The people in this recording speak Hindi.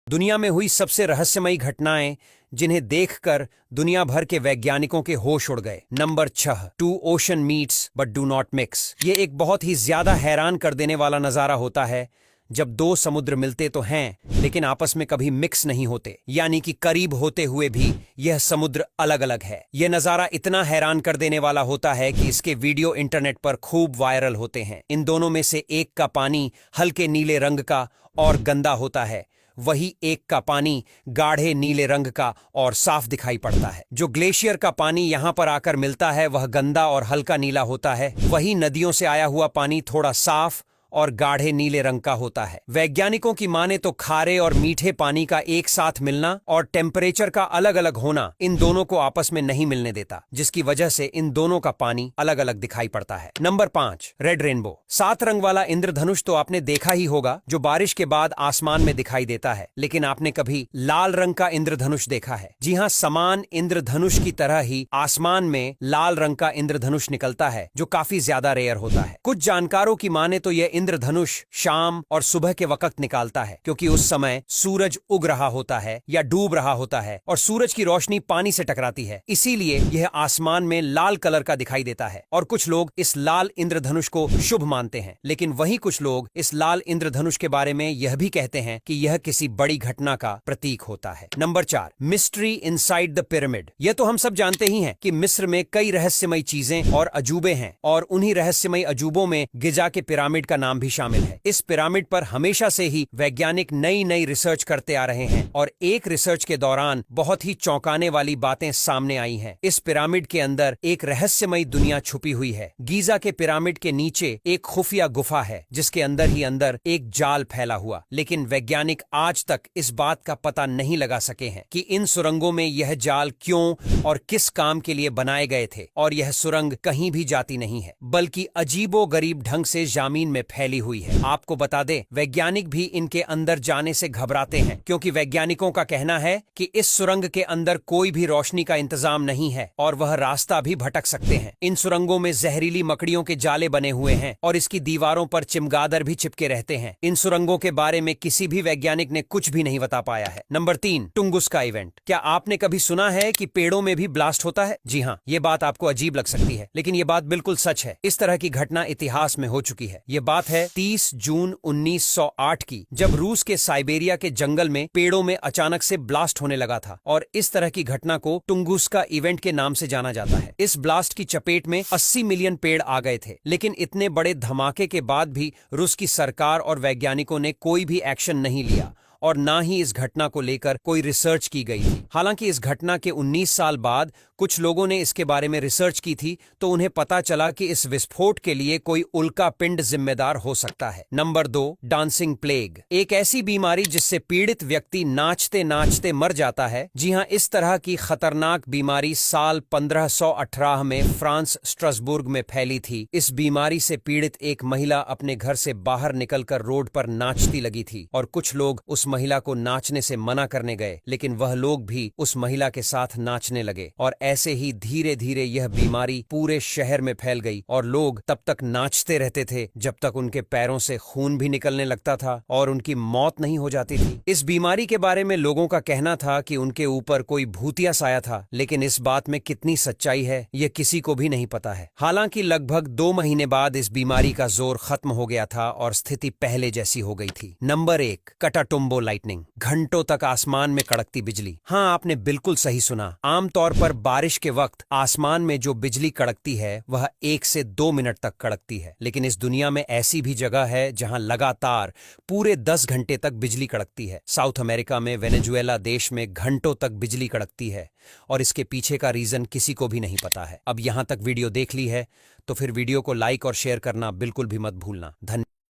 दुनिया में हुई सबसे रहस्यमयी घटनाएं जिन्हें देखकर दुनिया भर के वैज्ञानिकों के होश उड़ गए। Number 6, two ocean meets but do not mix. ये एक बहुत ही ज्यादा हैरान कर देने वाला नजारा होता है जब दो समुद्र मिलते तो हैं लेकिन आपस में कभी मिक्स नहीं होते, यानी कि करीब होते हुए भी यह समुद्र अलग अलग है। यह नजारा इतना हैरान कर देने वाला होता है कि इसके वीडियो इंटरनेट पर खूब वायरल होते हैं। इन दोनों में से एक का पानी हल्के नीले रंग का और गंदा होता है, वही एक का पानी गाढ़े नीले रंग का और साफ दिखाई पड़ता है। जो ग्लेशियर का पानी यहां पर आकर मिलता है वह गंदा और हल्का नीला होता है, वही नदियों से आया हुआ पानी थोड़ा साफ और गाढ़े नीले रंग का होता है। वैज्ञानिकों की माने तो खारे और मीठे पानी का एक साथ मिलना और टेम्परेचर का अलग अलग होना इन दोनों को आपस में नहीं मिलने देता, जिसकी वजह से इन दोनों का पानी अलग अलग दिखाई पड़ता है। Number 5, red rainbow. 7 रंग वाला इंद्रधनुष तो आपने देखा ही होगा, जो बारिश के बाद आसमान में दिखाई देता है, लेकिन आपने कभी लाल रंग का इंद्रधनुष देखा है? जी हाँ, समान इंद्रधनुष की तरह ही आसमान में लाल रंग का इंद्रधनुष निकलता है, जो काफी ज्यादा रेयर होता है। कुछ जानकारों की माने तो यह इंद्रधनुष शाम और सुबह के वक्त निकालता है, क्योंकि उस समय सूरज उग रहा होता है या डूब रहा होता है और सूरज की रोशनी पानी से टकराती है, इसीलिए यह आसमान में लाल कलर का दिखाई देता है। और कुछ लोग इस लाल इंद्रधनुष को शुभ मानते हैं, लेकिन वहीं कुछ लोग इस लाल इंद्रधनुष के बारे में यह भी कहते हैं कि यह किसी बड़ी घटना का प्रतीक होता है। Number 4, mystery inside the pyramid. यह तो हम सब जानते ही हैं कि मिस्र में कई रहस्यमयी चीजें और अजूबे हैं, और उन्हीं रहस्यमयी अजूबों में गिजा के पिरामिड का नाम भी शामिल है। इस पिरामिड पर हमेशा से ही वैज्ञानिक नई नई रिसर्च करते आ रहे हैं, और एक रिसर्च के दौरान बहुत ही चौंकाने वाली बातें सामने आई हैं। इस पिरामिड के अंदर एक रहस्यमयी दुनिया छुपी हुई है। गीजा के पिरामिड के नीचे एक खुफिया गुफा है, जिसके अंदर ही अंदर एक जाल फैला हुआ, लेकिन वैज्ञानिक आज तक इस बात का पता नहीं लगा सके हैं कि इन सुरंगों में यह जाल क्यों और किस काम के लिए बनाए गए थे। और यह सुरंग कहीं भी जाती नहीं है, बल्कि अजीबो गरीब ढंग से जमीन में फैली हुई है। आपको बता दें, वैज्ञानिक भी इनके अंदर जाने से घबराते हैं, क्योंकि वैज्ञानिकों का कहना है कि इस सुरंग के अंदर कोई भी रोशनी का इंतजाम नहीं है और वह रास्ता भी भटक सकते हैं। इन सुरंगों में जहरीली मकड़ियों के जाले बने हुए हैं और इसकी दीवारों पर चिमगादड़ भी चिपके रहते हैं। इन सुरंगों के बारे में किसी भी वैज्ञानिक ने कुछ भी नहीं बता पाया है। Number 3, Tunguska event. क्या आपने कभी सुना है कि पेड़ों में भी ब्लास्ट होता है? जी हाँ, ये बात आपको अजीब लग सकती है, लेकिन ये बात बिल्कुल सच है। इस तरह की घटना इतिहास में हो चुकी है। ये बात है 30 जून 1908 की, जब रूस के साइबेरिया के जंगल में पेड़ों में अचानक से ब्लास्ट होने लगा था, और इस तरह की घटना को टुंगुस्का इवेंट के नाम से जाना जाता है। इस ब्लास्ट की चपेट में 80 मिलियन पेड़ आ गए थे, लेकिन इतने बड़े धमाके के बाद भी रूस की सरकार और वैज्ञानिकों ने कोई भी एक्शन नहीं लिया, और ना ही इस घटना को लेकर कोई रिसर्च की गई थी। हालांकि इस घटना के 19 साल बाद कुछ लोगों ने इसके बारे में रिसर्च की थी, तो उन्हें पता चला कि इस विस्फोट के लिए कोई उल्का पिंड जिम्मेदार हो सकता है। Number 2, dancing plague. एक ऐसी बीमारी जिससे पीड़ित व्यक्ति नाचते नाचते मर जाता है। जी हां, इस तरह की खतरनाक बीमारी साल 1518 में फ्रांस स्ट्रासबुर्ग में फैली थी। इस बीमारी से पीड़ित एक महिला अपने घर से बाहर निकलकर रोड पर नाचती लगी थी, और कुछ लोग उस महिला को नाचने से मना करने गए, लेकिन वह लोग भी उस महिला के साथ नाचने लगे, और ऐसे ही धीरे धीरे यह बीमारी पूरे शहर में फैल गई, और लोग तब तक नाचते रहते थे जब तक उनके पैरों से खून भी निकलने लगता था और उनकी मौत नहीं हो जाती थी। इस बीमारी के बारे में लोगों का कहना था कि उनके ऊपर कोई भूतिया साया था, लेकिन इस बात में कितनी सच्चाई है यह किसी को भी नहीं पता है। हालांकि लगभग 2 महीने बाद इस बीमारी का जोर खत्म हो गया था और स्थिति पहले जैसी हो गई थी। Number 1, Catatumbo lightning. घंटों तक आसमान में कड़कती बिजली। हाँ, आपने बिल्कुल सही सुना। आमतौर पर बारिश के वक्त आसमान में जो बिजली कड़कती है वह 1 से 2 मिनट तक कड़कती है, लेकिन इस दुनिया में ऐसी भी जगह है जहां लगातार पूरे 10 घंटे तक बिजली कड़कती है। साउथ अमेरिका में वेनेजुएला देश में घंटों तक बिजली कड़कती है, और इसके पीछे का रीजन किसी को भी नहीं पता है। अब यहां तक वीडियो देख ली है तो फिर वीडियो को लाइक और शेयर करना बिल्कुल भी मत भूलना। धन्यवाद।